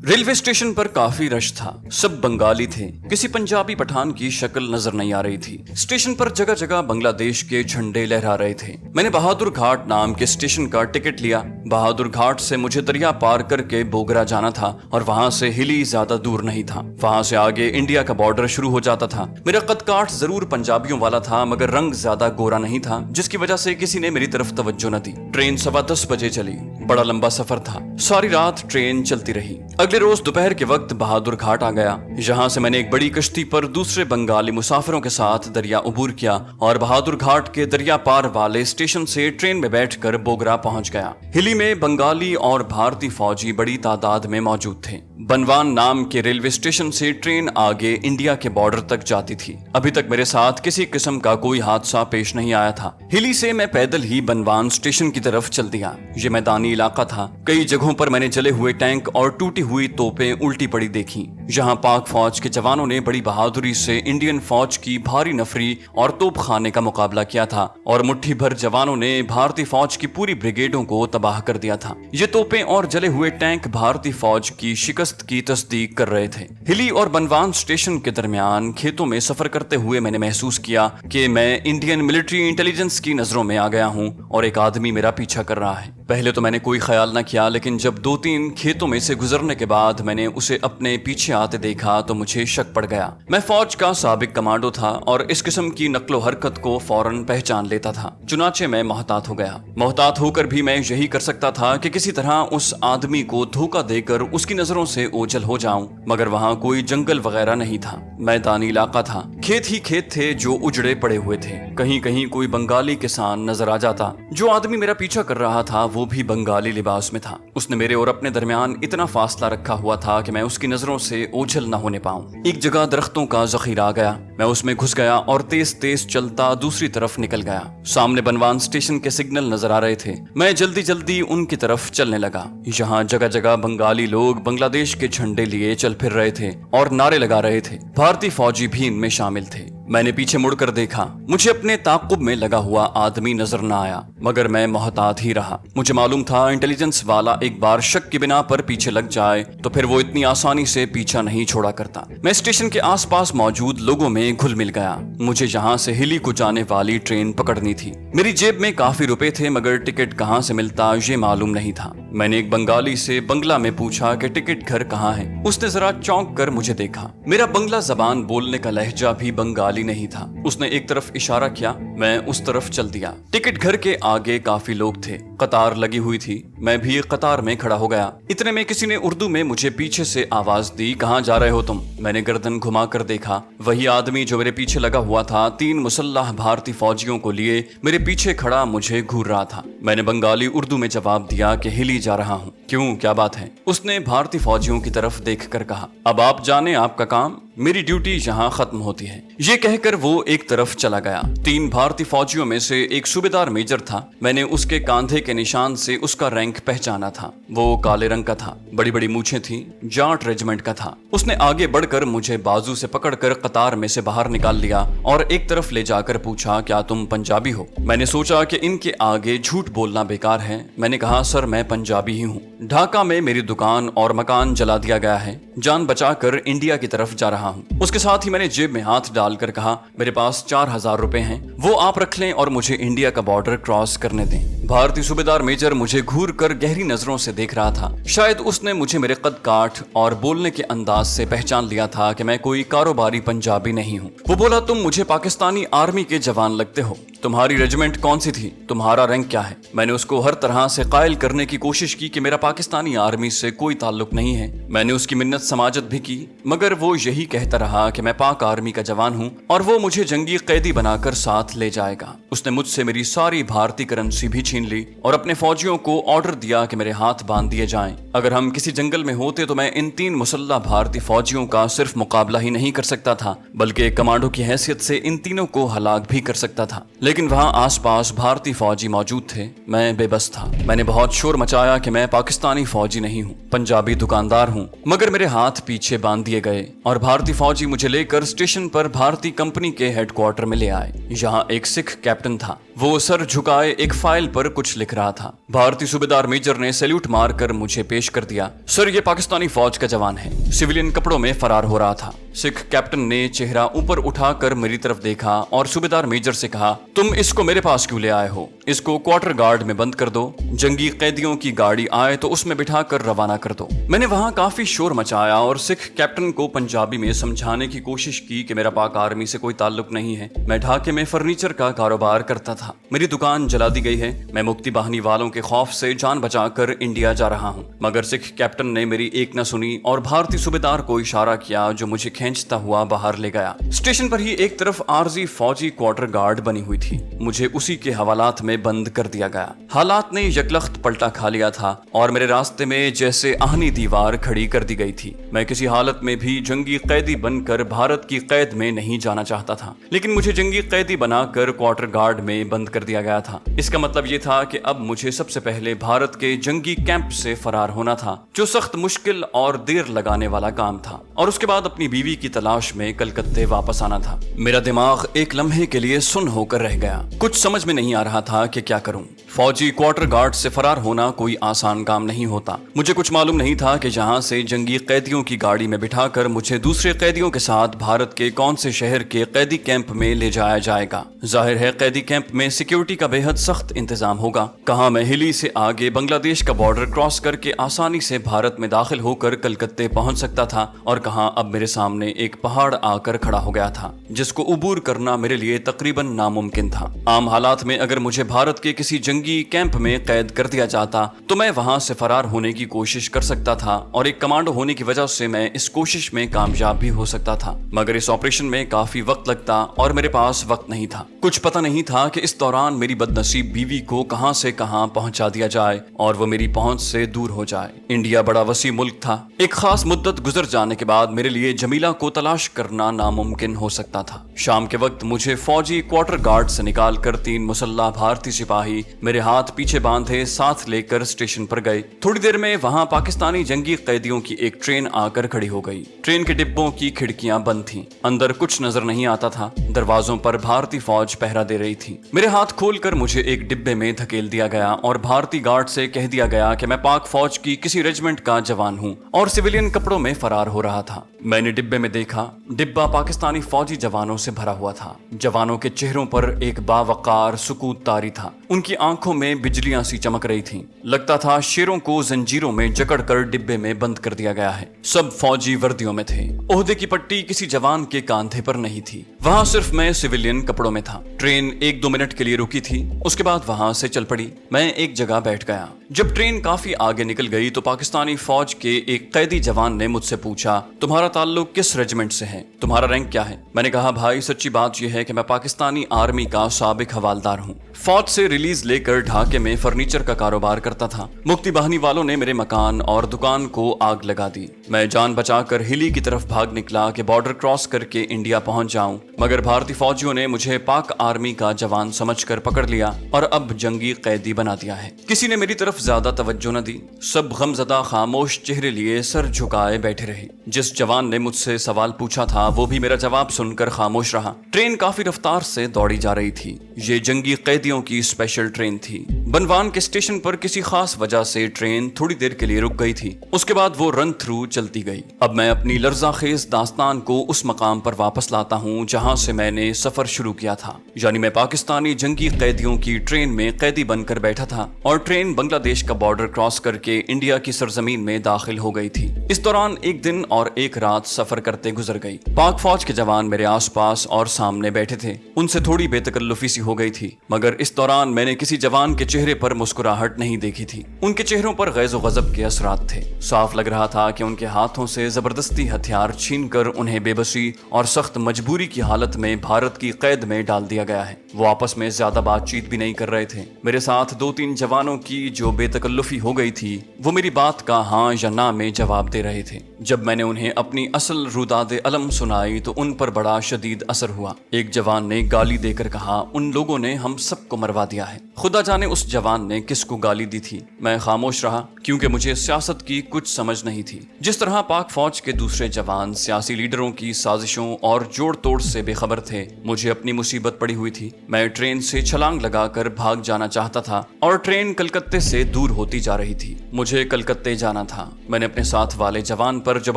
Railway station पर काफी rush था। सब बंगाली थे। किसी पंजाबी पठान की शक्ल नजर नहीं आ रही थी। स्टेशन पर जगह जगह बांग्लादेश के झंडे लहरा रहे थे। मैंने बहादुर घाट नाम के स्टेशन का टिकट लिया। बहादुर घाट से मुझे दरिया पार करके बोगरा जाना था और वहां से हिली ज्यादा दूर नहीं था। वहां से आगे इंडिया का बॉर्डर शुरू हो जाता था। मेरा कद काठ जरूर पंजाबियों वाला था, मगर रंग ज्यादा गोरा नहीं था, जिसकी वजह से किसी ने मेरी तरफ तवज्जो न दी। ट्रेन 10:15 बजे चली। बड़ा लंबा सफर था। सारी रात ट्रेन चलती रही। अगले रोज दोपहर के वक्त बहादुर घाट आ गया। यहाँ से मैंने एक बड़ी कश्ती पर दूसरे बंगाली मुसाफिरों के साथ दरिया उबूर किया और बहादुर घाट के दरिया पार वाले स्टेशन से ट्रेन में बैठकर बोगरा पहुंच गया। हिली में बंगाली और भारतीय फौजी बड़ी तादाद में मौजूद थे। बनवान नाम के रेलवे स्टेशन से ट्रेन आगे इंडिया के बॉर्डर तक जाती थी। अभी तक मेरे साथ किसी किस्म का कोई हादसा पेश नहीं आया था। हिली से मैं पैदल ही बनवान स्टेशन की तरफ चल दिया। ये मैदानी इलाका था। कई जगहों पर मैंने जले हुए टैंक और टूटी हुई तोपें उल्टी पड़ी देखी। यहाँ पाक फौज के जवानों ने बड़ी बहादुरी से इंडियन फौज की भारी नफरी और तोप खाने का मुकाबला किया था और मुट्ठी भर जवानों ने भारतीय फौज की पूरी ब्रिगेडों को तबाह कर दिया था। ये तोपें और जले हुए टैंक भारतीय फौज की शिकस्त की तस्दीक कर रहे थे। हिली और बनवान स्टेशन के दरमियान खेतों में सफर करते हुए मैंने महसूस किया कि मैं इंडियन मिलिट्री इंटेलिजेंस की नजरों में आ गया हूँ और एक आदमी मेरा पीछा कर रहा है। पहले तो मैंने कोई ख्याल न किया, लेकिन जब 2-3 खेतों में से गुजरने के बाद मैंने उसे अपने पीछे आते देखा तो मुझे शक पड़ गया। मैं फौज का साबिक कमांडो था और इस किस्म की नकलो हरकत को फौरन पहचान लेता था। चुनाचे मैं मोहतात हो गया। मोहतात होकर भी मैं यही कर सकता था कि किसी तरह उस आदमी को धोखा देकर उसकी नजरों से ओझल हो जाऊं, मगर वहां कोई जंगल वगैरह नहीं था। मैदानी इलाका था। खेत ही खेत थे जो उजड़े पड़े हुए थे। कहीं कहीं कोई बंगाली किसान नजर आ जाता। जो आदमी मेरा पीछा कर रहा था वो भी बंगाली लिबास में था। उसने मेरे और अपने दरमियान इतना फासला रखा हुआ था कि मैं उसकी नजरों से ओझल न होने पाऊं। एक जगह दरख्तों का जखीरा आ गया। मैं उसमें घुस गया और तेज तेज चलता दूसरी तरफ निकल गया। सामने बनवान स्टेशन के सिग्नल नजर आ रहे थे। मैं जल्दी जल्दी उनकी तरफ चलने लगा। यहाँ जगह जगह बंगाली लोग बांग्लादेश के झंडे लिए चल फिर रहे थे और नारे लगा रहे थे। भारतीय फौजी भी इनमें शामिल थे। मैंने पीछे मुड़कर देखा। मुझे अपने ताक़ुब में लगा हुआ आदमी नजर न आया, मगर मैं मोहतात ही रहा। मुझे मालूम था इंटेलिजेंस वाला एक बार शक की बिना पर पीछे लग जाए तो फिर वो इतनी आसानी से पीछा नहीं छोड़ा करता। मैं स्टेशन के आसपास मौजूद लोगों में घुल मिल गया। मुझे यहाँ से हिली को जाने वाली ट्रेन पकड़नी थी। मेरी जेब में काफी रुपए थे, मगर टिकट कहाँ से मिलता ये मालूम नहीं था। मैंने एक बंगाली से बंगला में पूछा कि टिकट घर कहाँ है। उसने जरा चौंक कर मुझे देखा। मेरा बंगला जबान बोलने का लहजा भी बंगाली नहीं था। उसने एक तरफ इशारा किया। मैं उस तरफ चल दिया। टिकट घर के आगे काफी लोग थे। कतार लगी हुई थी। मैं भी कतार में खड़ा हो गया। इतने में किसी ने उर्दू में मुझे पीछे से आवाज दी, कहाँ जा रहे हो तुम? मैंने गर्दन घुमा कर देखा। वही आदमी जो मेरे पीछे लगा हुआ था 3 मुसल्लह भारतीय फौजियों को लिए मेरे पीछे खड़ा मुझे घूर रहा था। मैंने बंगाली उर्दू में जवाब दिया कि हिली जा रहा हूँ। क्यों, क्या बात है? उसने भारतीय फौजियों की तरफ देख कर कहा, अब आप जाने आपका काम, मेरी ड्यूटी यहाँ खत्म होती है। ये कहकर वो एक तरफ चला गया। 3 भारतीय फौजियों में से एक सूबेदार मेजर था। मैंने उसके कांधे के निशान से उसका रैंक पहचाना था। वो काले रंग का था। बड़ी बड़ी मूछें थी। जाट रेजिमेंट का था। उसने आगे बढ़कर मुझे बाजू से पकड़कर कतार में से बाहर निकाल लिया और एक तरफ ले जाकर पूछा, क्या तुम पंजाबी हो? मैंने सोचा कि इनके आगे झूठ बोलना बेकार है। मैंने कहा, सर मैं पंजाबी ही हूँ। ढाका में मेरी दुकान और मकान जला दिया गया है। जान बचाकर इंडिया की तरफ जा रहा हूँ। उसके साथ ही मैंने जेब में हाथ डालकर कहा, मेरे पास 4000 रुपए हैं, वो आप रख लें और मुझे इंडिया का बॉर्डर क्रॉस करने दें। भारतीय सूबेदार मेजर मुझे घूर कर गहरी नजरों से देख रहा था। शायद उसने मुझे मेरे कद काठ और बोलने के अंदाज से पहचान लिया था कि मैं कोई कारोबारी पंजाबी नहीं हूँ। वो बोला, तुम मुझे पाकिस्तानी आर्मी के जवान लगते हो। तुम्हारी रेजिमेंट कौन सी थी? तुम्हारा रैंक क्या है? मैंने उसको हर तरह से कायल करने की कोशिश की कि मेरा पाकिस्तानी आर्मी से कोई ताल्लुक नहीं है। मैंने उसकी मिन्नत समाजत भी की, मगर वो यही कहता रहा कि मैं पाक आर्मी का जवान हूँ और वो मुझे जंगी कैदी बनाकर साथ ले जाएगा। उसने मुझसे मेरी सारी भारतीय करेंसी भी छीन ली और अपने फौजियों को ऑर्डर दिया कि मेरे हाथ बांध दिए जाएं। अगर हम किसी जंगल में होते तो मैं इन 3 मुसल्लह भारतीय फौजियों का सिर्फ मुकाबला ही नहीं कर सकता था, बल्कि एक कमांडो की हैसियत से इन तीनों को हलाक भी कर सकता था। लेकिन वहाँ आसपास भारतीय फौजी मौजूद थे। मैं बेबस था। मैंने बहुत शोर मचाया कि मैं पाकिस्तानी फौजी नहीं हूँ, पंजाबी दुकानदार हूँ, मगर मेरे हाथ पीछे बांध दिए गए और भारतीय फौजी मुझे लेकर स्टेशन पर भारतीय कंपनी के हेडक्वार्टर में ले आए। यहाँ एक सिख कैप्टन था। वो सर झुकाए एक फाइल पर पर कुछ लिख रहा था। भारतीय सूबेदार मेजर ने सैल्यूट मारकर मुझे पेश कर दिया। सर, ये पाकिस्तानी फौज का जवान है, सिविलियन कपड़ों में फरार हो रहा था। सिख कैप्टन ने चेहरा ऊपर उठाकर मेरी तरफ देखा और सूबेदार मेजर से कहा, तुम इसको मेरे पास क्यों ले आए हो? इसको क्वार्टर गार्ड में बंद कर दो, जंगी कैदियों की गाड़ी आए तो उसमें बिठाकर रवाना कर दो। मैंने वहां काफी शोर मचाया और सिख कैप्टन को पंजाबी में समझाने की कोशिश की कि मेरा पाक आर्मी से कोई ताल्लुक नहीं है, मैं ढाके में फर्नीचर का कारोबार करता था, मेरी दुकान जला दी गई है, मैं मुक्ति बाहिनी वालों के खौफ से जान बचाकर इंडिया जा रहा हूँ। मगर सिख कैप्टन ने मेरी एक न सुनी और भारतीय सूबेदार को इशारा किया, जो मुझे खींचता हुआ बाहर ले गया। स्टेशन पर ही एक तरफ आरजी फौजी क्वार्टर गार्ड बनी हुई थी, मुझे उसी के हवालात में बंद कर दिया गया। हालात ने यकलख्त पलटा खा लिया था और मेरे रास्ते में जैसे आहनी दीवार खड़ी कर दी गई थी। मैं किसी हालत में भी जंगी कैदी बनकर भारत की कैद में नहीं जाना चाहता था, लेकिन मुझे जंगी कैदी बनाकर क्वार्टर गार्ड में बंद कर दिया गया था। इसका मतलब ये था कि अब मुझे सबसे पहले भारत के जंगी कैंप से फरार होना था, जो सख्त मुश्किल और देर लगाने वाला काम था, और उसके बाद अपनी बीवी की तलाश में कलकत्ते वापस आना था। मेरा दिमाग एक लम्हे के लिए सुन्न होकर रह गया। कुछ समझ में नहीं आ रहा था कि क्या करूं। फौजी क्वार्टर गार्ड से फरार होना कोई आसान काम नहीं होता। मुझे कुछ मालूम नहीं था कि जहां से जंगी कैदियों की गाड़ी में बिठाकर मुझे दूसरे कैदियों के साथ भारत के कौन से शहर के कैदी कैंप में ले जाया जाएगा। जाहिर है कैदी कैंप में सिक्योरिटी का बेहद सख्त इंतजाम होगा। कहां मैं हिली से आगे बांग्लादेश का बॉर्डर क्रॉस करके आसानी से भारत में दाखिल होकर कलकत्ते पहुंच सकता था, और कहां अब मेरे सामने एक पहाड़ आकर खड़ा हो गया था, जिसको उबूर करना मेरे लिए तकरीबन नामुमकिन था। आम हालात में अगर मुझे भारत के किसी जंगी कैंप में कैद कर दिया जाता तो मैं वहां से फरार होने की कोशिश कर सकता था, और एक कमांडो होने की वजह से मैं इस कोशिश में कामयाब भी हो सकता था। मगर इस ऑपरेशन में काफी वक्त लगता और मेरे पास वक्त नहीं था। कुछ पता नहीं था कि इस दौरान मेरी बदनसीब बीवी को कहां से कहां पहुंचा दिया जाए और वो मेरी पहुंच से दूर हो जाए। इंडिया बड़ा वसी मुल्क था। एक खास मुद्दत गुजर जाने के बाद मेरे लिए जमीला को तलाश करना नामुमकिन हो सकता था। शाम के वक्त मुझे फौजी क्वार्टर गार्ड से निकाल कर 3 मुसल्ला भारतीय सिपाही मेरे हाथ पीछे बांधे साथ लेकर स्टेशन पर गए। थोड़ी देर में वहां पाकिस्तानी जंगी कैदियों की एक ट्रेन आकर खड़ी हो गई। ट्रेन के डिब्बों की खिड़कियां बंद थीं, अंदर कुछ नजर नहीं आता था। दरवाजों पर भारतीय फौज पहरा दे रही थी। मेरे हाथ खोलकर मुझे एक डिब्बे में धकेल दिया गया और भारतीय गार्ड से कह दिया गया कि मैं पाक फौज की किसी रेजिमेंट का जवान हूं और सिविलियन कपड़ों में फरार हो रहा था। मैंने डिब्बे में देखा, डिब्बा पाकिस्तानी फौजी जवानों से भरा हुआ था। जवानों के चेहरों पर एक बावकार सुकूत तारी था। उनकी आंखों में बिजलियां सी चमक रही थीं। लगता था शेरों को जंजीरों में जकड़कर डिब्बे में बंद कर दिया गया है। सब फौजी वर्दियों में थे। ओहदे की पट्टी किसी जवान के कांधे पर नहीं थी। वहां सिर्फ मैं सिविलियन कपड़ों में था। ट्रेन 1-2 मिनट के लिए रुकी थी, उसके बाद वहां से चल पड़ी। मैं एक जगह बैठ गया। जब ट्रेन काफी आगे निकल गई तो पाकिस्तानी फौज के एक कैदी जवान ने मुझसे पूछा, तुम्हारा ताल्लुक किस रेजिमेंट से है? तुम्हारा रैंक क्या है? मैंने कहा, भाई सच्ची बात यह है कि मैं पाकिस्तानी आर्मी का साबिक हवालदार हूँ। फौज से रिलीज लेकर ढाके में फर्नीचर का कारोबार करता था। मुक्ति बाहिनी वालों ने मेरे मकान और दुकान को आग लगा दी। मैं जान बचाकर हिली की तरफ भाग निकला कि बॉर्डर क्रॉस करके इंडिया पहुंच जाऊं, मगर भारतीय फौजियों ने मुझे पाक आर्मी का जवान समझकर पकड़ लिया और अब जंगी कैदी बना दिया है। किसी ने मेरी तरफ ज्यादा तवज्जो न दी। सब गमज़दा खामोश चेहरे लिए सर झुकाए बैठे रहे। जिस जवान ने मुझसे सवाल पूछा था वो भी मेरा जवाब सुनकर खामोश रहा। ट्रेन काफी रफ्तार से दौड़ी जा रही थी। ये जंगी कैदियों की स्पेशल ट्रेन थी। बनवान के स्टेशन पर किसी खास वजह से ट्रेन थोड़ी देर के लिए रुक गई थी। उसके बाद वो रन थ्रू चलती गई। अब मैं अपनी लर्ज़ाखेज़ दास्तान को उस मकाम पर वापस लाता हूँ जहाँ से मैंने सफर शुरू किया था, यानी मैं पाकिस्तानी जंगी कैदियों की ट्रेन में कैदी बनकर बैठा था और ट्रेन बांग्लादेश का बॉर्डर क्रॉस करके इंडिया की सरजमीन में दाखिल हो गई थी। इस दौरान एक दिन और एक रात सफर करते गुजर गई। पाक फौज के जवान मेरे आसपास और सामने बैठे थे। उनसे थोड़ी बेतकल्लुफी सी हो गई थी, मगर इस दौरान मैंने किसी जवान के चेहरे पर मुस्कुराहट नहीं देखी थी। उनके चेहरों पर गैज़ो गज़ब के असरात थे। साफ लग रहा था कि उनके हाथों से जबरदस्ती हथियार छीनकर उन्हें बेबसी और सख्त मजबूरी की हालत में भारत की कैद में डाल दिया गया है। वो आपस में ज्यादा बातचीत भी नहीं कर रहे थे। मेरे साथ 2-3 जवानों की जो बेतकल्लुफी हो गई थी वो मेरी बात का हाँ या ना में जवाब दे रहे थे। जब मैंने उन्हें अपनी असल रुदादे अलम सुनाई तो उन पर बड़ा शदीद असर हुआ। एक जवान ने गाली देकर कहा, उन लोगों ने हम सबको मरवा दिया है। खुदा जाने उस उस जवान ने किसको गाली दी थी। मैं खामोश रहा क्योंकि मुझे सियासत की कुछ समझ नहीं थी। जिस तरह पाक फौज के दूसरे जवान सियासी लीडरों की साजिशों और जोड़ तोड़ से बेखबर थे, मुझे अपनी मुसीबत पड़ी हुई थी। मैं ट्रेन से छलांग लगाकर भाग जाना चाहता था और ट्रेन कलकत्ते से दूर होती जा रही थी। मुझे कलकत्ते जाना था। मैंने अपने साथ वाले जवान पर जब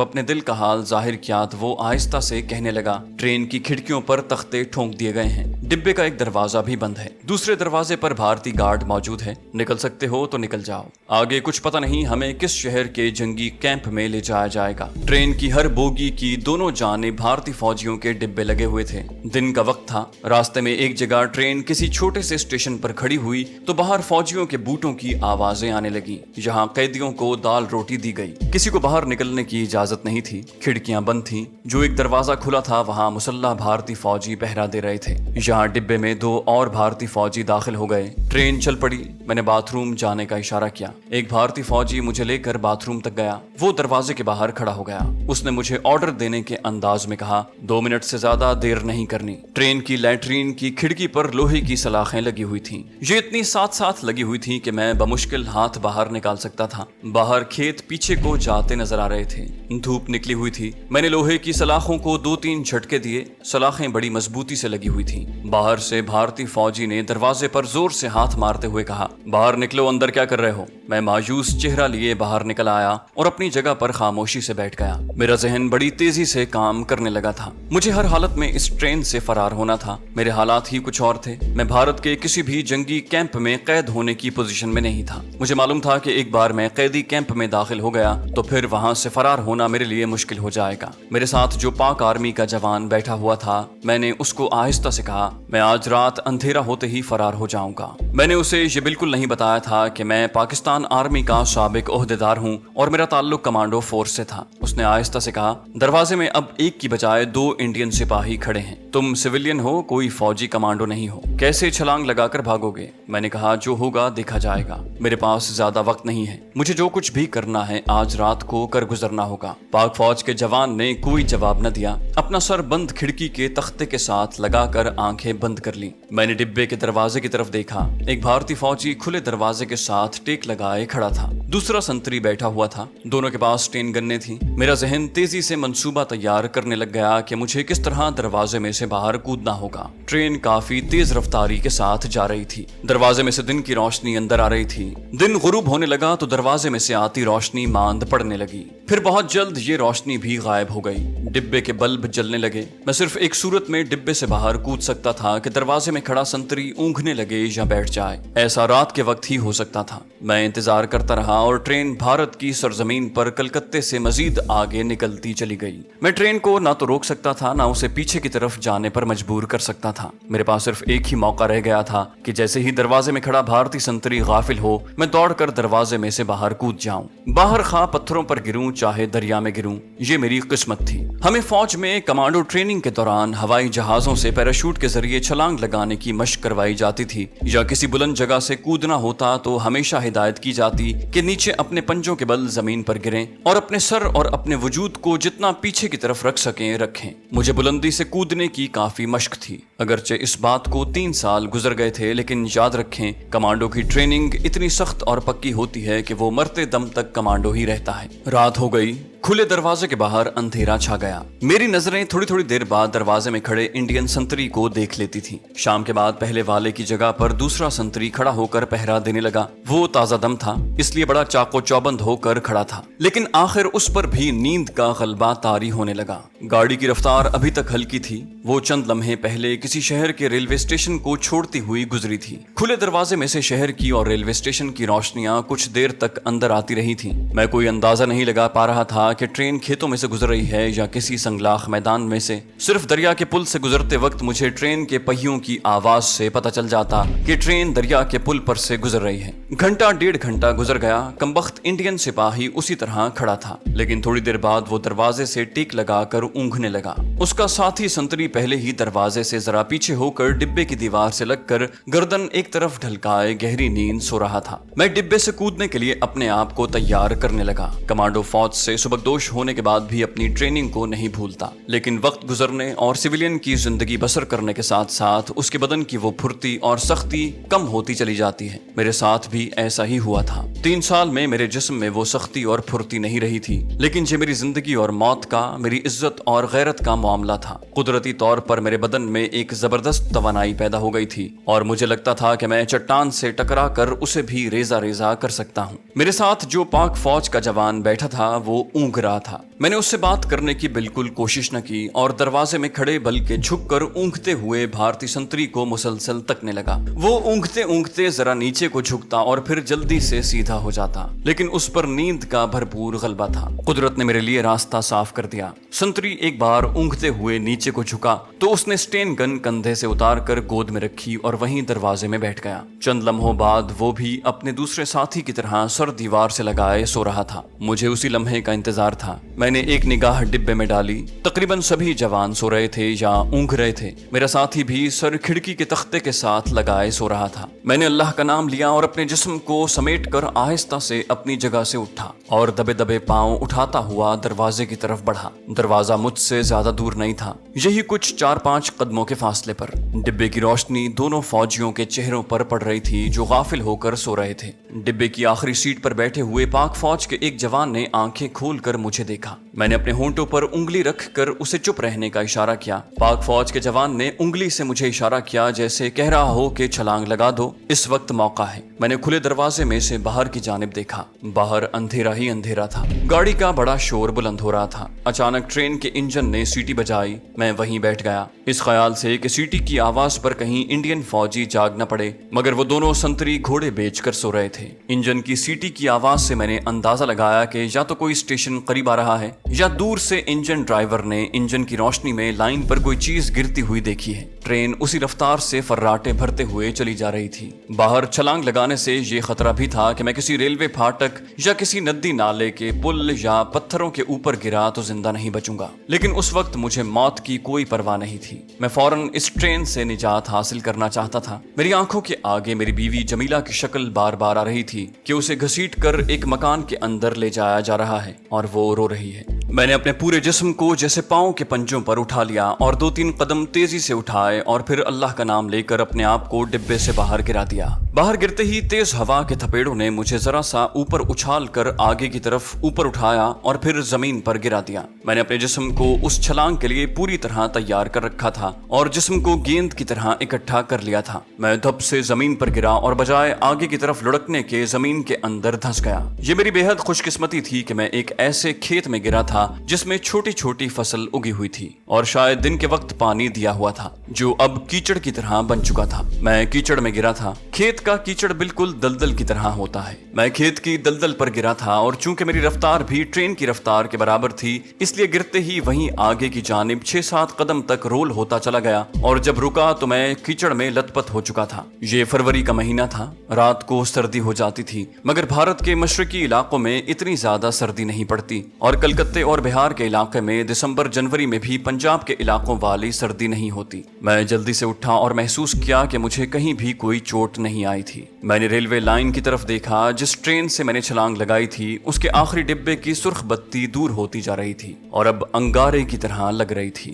अपने दिल का हाल जाहिर किया तो वो आहिस्ता से कहने लगा, ट्रेन की खिड़कियों पर तख्ते ठोंक दिए गए हैं, डिब्बे का एक दरवाजा भी बंद है, दूसरे दरवाजे पर भारतीय गार्ड मौजूद है, निकल सकते हो तो निकल जाओ। आगे कुछ पता नहीं हमें किस शहर के जंगी कैंप में ले जाया जाएगा। ट्रेन की हर बोगी की दोनों जाने भारतीय फौजियों के डिब्बे लगे हुए थे। दिन का वक्त था। रास्ते में एक जगह ट्रेन किसी छोटे से स्टेशन पर खड़ी हुई तो बाहर फौजियों के बूटों की आवाजें आने लगी। यहाँ कैदियों को दाल रोटी दी गई। किसी को बाहर निकलने की इजाजत नहीं थी। खिड़कियां बंद थीं। जो एक दरवाजा खुला था वहाँ मुसल्लह भारतीय फौजी पहरा दे रहे थे। यहाँ डिब्बे में 2 और भारतीय फौजी दाखिल हो गए। ट्रेन चल पड़ी। मैंने बाथरूम जाने का इशारा किया। एक भारतीय फौजी मुझे लेकर बाथरूम तक गया। वो दरवाजे के बाहर खड़ा हो गया। उसने मुझे ऑर्डर देने के अंदाज में कहा, 2 मिनट से ज्यादा देर नहीं करनी। ट्रेन की लैट्रीन की खिड़की पर लोहे की सलाखें लगी हुई थीं। ये इतनी साथ साथ लगी हुई थी कि मैं बमुश्किल हाथ बाहर निकाल सकता था। बाहर खेत पीछे को जाते नजर आ रहे थे। धूप निकली हुई थी। मैंने लोहे की सलाखों को 2-3 झटके दिए। सलाखें बड़ी मजबूती से लगी हुई थी। बाहर से भारतीय फौजी ने दरवाजे पर जोर से हाथ मारते हुए कहा, बाहर निकलो, अंदर क्या कर रहे हो। मैं मायूस चेहरा लिए बाहर निकल आया और अपनी जगह पर खामोशी से बैठ गया। मेरा जहन बड़ी तेजी से काम करने लगा था। मुझे हर हालत में इस ट्रेन से फरार होना था। मेरे हालात ही कुछ और थे। मैं भारत के किसी भी जंगी कैंप में कैद होने की पोजीशन में नहीं था। मुझे मालूम था कि एक बार मैं कैदी कैंप में दाखिल हो गया तो फिर वहां से फरार होना मेरे लिए मुश्किल हो जाएगा। मेरे साथ जो पाक आर्मी का जवान बैठा हुआ था, मैंने उसको आहिस्ता से कहा, मैं आज रात अंधेरा होते ही फरार हो जाऊंगा। मैंने उसे ये बिल्कुल नहीं बताया था कि मैं पाकिस्तान आर्मी का साबिक ओहदेदार हूँ और मेरा ताल्लुक कमांडो फोर्स से था। उसने आहिस्ता से कहा, दरवाजे में अब एक की बजाय 2 इंडियन सिपाही खड़े हैं। तुम सिविलियन हो, कोई फौजी कमांडो नहीं हो। कैसे छलांग लगाकर भागोगे? मैंने कहा, जो होगा देखा जाएगा। मेरे पास ज्यादा वक्त नहीं है। मुझे जो कुछ भी करना है आज रात को कर गुजरना होगा। पाक फौज के जवान ने कोई जवाब न दिया। अपना सर बंद खिड़की के तख्ते के साथ लगाकर आंखें बंद कर ली। मैंने डिब्बे के दरवाजे की तरफ देखा। एक भारतीय फौजी खुले दरवाजे के साथ टेक लगाए खड़ा था। दूसरा संतरी बैठा हुआ था। दोनों के पास टेन गन्ने थी। मेरा जहन तेजी से मंसूबा तैयार करने लग गया कि मुझे किस तरह दरवाजे में से बाहर कूदना होगा। ट्रेन काफी तेज रफ्तारी के साथ जा रही थी। दरवाजे में से दिन की रोशनी अंदर आ रही थी। दिन गुरूब होने लगा तो दरवाजे में से आती रोशनी मांद पड़ने लगी। फिर बहुत जल्द ये रोशनी भी गायब हो गई। डिब्बे के बल्ब जलने लगे। मैं सिर्फ एक सूरत में डिब्बे से बाहर कूद सकता था कि दरवाजे में खड़ा संतरी ऊँघने लगे या बैठ जाए। ऐसा रात के वक्त ही हो सकता था। मैं इंतजार करता रहा और ट्रेन भारत की सरजमीन पर कलकत्ते से मजीद आगे निकलती चली गई। मैं ट्रेन को ना तो रोक सकता था ना उसे पीछे की तरफ जाने पर मजबूर कर सकता था। मेरे पास सिर्फ एक ही मौका रह गया था कि जैसे ही दरवाजे में खड़ा भारतीय संतरी गाफिल हो, मैं दौड़कर दरवाजे में से बाहर कूद जाऊं। बाहर खा पत्थरों पर गिरूं चाहे दरिया में गिरूं, ये मेरी किस्मत थी। हमें फौज में कमांडो ट्रेनिंग के दौरान हवाई जहाजों से पैराशूट के जरिए छलांग लगाने की मशक करवाई जाती थी। या किसी बुलंद जगह से कूदना होता तो हमेशा हिदायत की जाती कि नीचे अपने पंजों के बल जमीन पर गिरें और अपने सर और अपने वजूद को जितना पीछे की तरफ रख सकें रखें। मुझे बुलंदी से कूदने की काफी मशक थी। अगरचे इस बात को 3 साल गुजर गए थे, लेकिन याद रखें, कमांडो की ट्रेनिंग इतनी सख्त और पक्की होती है कि वो मरते दम तक कमांडो ही रहता है। रात हो गई। खुले दरवाजे के बाहर अंधेरा छा गया। मेरी नजरें थोड़ी थोड़ी देर बाद दरवाजे में खड़े इंडियन संतरी को देख लेती थी। शाम के बाद पहले वाले की जगह पर दूसरा संतरी खड़ा होकर पहरा देने लगा। वो ताजा दम था, इसलिए बड़ा चाको चौबंद होकर खड़ा था, लेकिन आखिर उस पर भी नींद का गलबा तारी होने लगा। गाड़ी की रफ्तार अभी तक हल्की थी। वो चंद लम्हे पहले किसी शहर के रेलवे स्टेशन को छोड़ती हुई गुजरी थी। खुले दरवाजे में से शहर की और रेलवे स्टेशन की रोशनियां कुछ देर तक अंदर आती रही थी। मैं कोई अंदाजा नहीं लगा पा रहा था कि ट्रेन खेतों में से गुजर रही है या किसी संगलाख मैदान में से। सिर्फ दरिया के पुल से गुजरते वक्त मुझे ट्रेन के पहियों की आवाज से पता चल जाता कि ट्रेन दरिया के पुल पर से गुजर रही है। घंटा 1.5 घंटा गुजर गया। कमबख्त इंडियन सिपाही उसी तरह खड़ा था, लेकिन थोड़ी देर बाद वो दरवाजे से टेक लगाकर ऊँघने लगा। उसका साथी संतरी पहले ही दरवाजे से जरा पीछे होकर डिब्बे की दीवार से लगकर गर्दन एक तरफ ढलकाए गहरी नींद सो रहा था। मैं डिब्बे से कूदने के लिए अपने आप को तैयार करने लगा। कमांडो फौज से सुबह सबकदोश होने के बाद भी अपनी ट्रेनिंग को नहीं भूलता, लेकिन वक्त गुजरने और सिविलियन की जिंदगी बसर करने के साथ साथ उसके बदन की वो फुर्ती और सख्ती कम होती चली जाती है। मेरे साथ भी ऐसा ही हुआ था। 3 साल में मेरे जिस्म में वो सख्ती और फुर्ती नहीं रही थी, लेकिन ये मेरी जिंदगी और मौत का, मेरी इज्जत और गैरत का मामला था। कुदरती तौर पर मेरे बदन में एक जबरदस्त तवानाई पैदा हो गई थी और मुझे लगता था कि मैं चट्टान से टकरा कर उसे भी रेजा रेजा कर सकता हूँ। मेरे साथ जो पाक फौज का जवान बैठा था वो ऊँघ रहा था। मैंने उससे बात करने की बिल्कुल कोशिश न की और दरवाजे में खड़े बल्कि झुककर ऊँघते हुए भारतीय संतरी को मुसलसल तकने लगा। वो ऊँघते ऊँघते जरा नीचे को झुकता और फिर जल्दी से सीधा हो जाता, लेकिन उस पर नींद का भरपूर गलबा था। कुदरत ने मेरे लिए रास्ता साफ कर दिया। संतरी एक बार ऊँघते हुए नीचे को झुका तो उसने स्टेन गन कंधे से उतार कर गोद में रखी और वहीं दरवाजे में बैठ गया। चंद लम्हों बाद वो भी अपने दूसरे साथी की तरह सर दीवार से लगाए सो रहा था। मुझे उसी लम्हे का इंतजार था। मैंने एक निगाह डिब्बे में डाली। तकरीबन सभी जवान सो रहे थे या ऊँघ रहे थे। मेरा साथी भी सर खिड़की के तख्ते के साथ लगाए सो रहा था। मैंने अल्लाह का नाम लिया और अपने जिस्म को समेटकर आहिस्ता से अपनी जगह से उठा और दबे दबे पांव उठाता हुआ दरवाजे की तरफ बढ़ा। दरवाजा मुझसे ज्यादा दूर नहीं था, यही कुछ 4-5 कदमों के फासले पर। डिब्बे की रोशनी दोनों फौजियों के चेहरों पर पड़ रही थी जो गाफिल होकर सो रहे थे। डिब्बे की आखिरी सीट पर बैठे हुए पाक फौज के एक जवान ने आंखें खोलकर मुझे देखा। मैंने अपने होंठों पर उंगली रखकर उसे चुप रहने का इशारा किया। पाक फौज के जवान ने उंगली से मुझे इशारा किया जैसे कह रहा हो कि छलांग लगा दो, इस वक्त मौका है। मैंने खुले दरवाजे में से बाहर की जानिब देखा। बाहर अंधेरा ही अंधेरा था। गाड़ी का बड़ा शोर बुलंद हो रहा था। अचानक ट्रेन के इंजन ने सीटी बजाई। मैं वहीं बैठ गया, इस ख्याल से कि सीटी की आवाज पर कहीं इंडियन फौजी जाग न पड़े, मगर वो दोनों संतरी घोड़े बेचकर सो रहे थे। इंजन की सीटी की आवाज से मैंने अंदाजा लगाया कि या तो कोई स्टेशन करीब आ रहा है या दूर से इंजन ड्राइवर ने इंजन की रोशनी में लाइन पर कोई चीज गिरती हुई देखी है। ट्रेन उसी रफ्तार से फर्राटे भरते हुए चली जा रही थी। बाहर छलांग लगाने से ये खतरा भी था कि मैं किसी रेलवे फाटक या किसी नदी नाले के पुल या पत्थरों के ऊपर गिरा तो जिंदा नहीं बचूंगा। लेकिन उस वक्त मुझे मौत की कोई परवाह नहीं थी। मैं फौरन इस ट्रेन से निजात हासिल करना चाहता था। मेरी आंखों के आगे मेरी बीवी जमीला की शक्ल बार बार आ रही थी कि उसे घसीट कर एक मकान के अंदर ले जाया जा रहा है और वो रो रही है। मैंने अपने पूरे जिस्म को जैसे पाँव के पंजों पर उठा लिया और 2-3 कदम तेजी से उठाए और फिर अल्लाह का नाम लेकर अपने आप को डिब्बे से बाहर गिरा दिया। बाहर गिरते ही तेज हवा के थपेड़ों ने मुझे जरा सा ऊपर उछाल कर आगे की तरफ ऊपर उठाया और फिर जमीन पर गिरा दिया। मैंने अपने जिस्म को उस छलांग के लिए पूरी तरह तैयार कर रखा था और जिस्म को गेंद की तरह इकट्ठा कर लिया था। मैं धप से जमीन पर गिरा और बजाय आगे की तरफ लुढ़कने के जमीन के अंदर धंस गया। ये मेरी बेहद खुशकिस्मती थी कि मैं एक ऐसे खेत में गिरा था जिसमें छोटी छोटी फसल उगी हुई थी और शायद दिन के वक्त पानी दिया हुआ था, जो अब कीचड़ की तरह बन चुका था। मैं कीचड़ में गिरा था। खेत का कीचड़ बिल्कुल दलदल की तरह होता है। मैं खेत की दलदल पर गिरा था और चूंकि मेरी रफ्तार भी ट्रेन की रफ्तार के बराबर थी, इसलिए गिरते ही वहीं आगे की जानिब 6-7 कदम तक रोल होता चला गया और जब रुका तो मैं कीचड़ में लथपथ हो चुका था। ये फरवरी का महीना था। रात को सर्दी हो जाती थी, मगर भारत के मशरकी इलाकों में इतनी ज्यादा सर्दी नहीं पड़ती और कलकत्ते और बिहार के इलाके में दिसंबर जनवरी में भी पंजाब के इलाकों वाली सर्दी नहीं होती। मैं जल्दी से उठा और महसूस किया कि मुझे कहीं भी कोई चोट नहीं आई थी। मैंने रेलवे लाइन की तरफ देखा। जिस ट्रेन से मैंने छलांग लगाई थी उसके आखिरी डिब्बे की सुर्ख बत्ती दूर होती जा रही थी और अब अंगारे की तरह लग रही थी।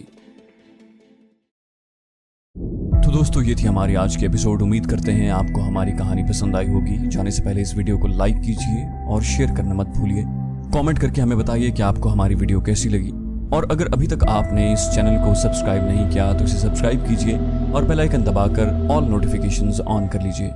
तो दोस्तों, ये थी हमारी आज की एपिसोड। उम्मीद करते हैं आपको हमारी कहानी पसंद आई होगी। जाने से पहले इस वीडियो को लाइक कीजिए और शेयर करना मत भूलिए। कमेंट करके हमें बताइए कि आपको हमारी वीडियो कैसी लगी और अगर अभी तक आपने इस चैनल को सब्सक्राइब नहीं किया तो इसे सब्सक्राइब कीजिए और बेल आइकन दबाकर ऑल नोटिफिकेशंस ऑन कर लीजिए।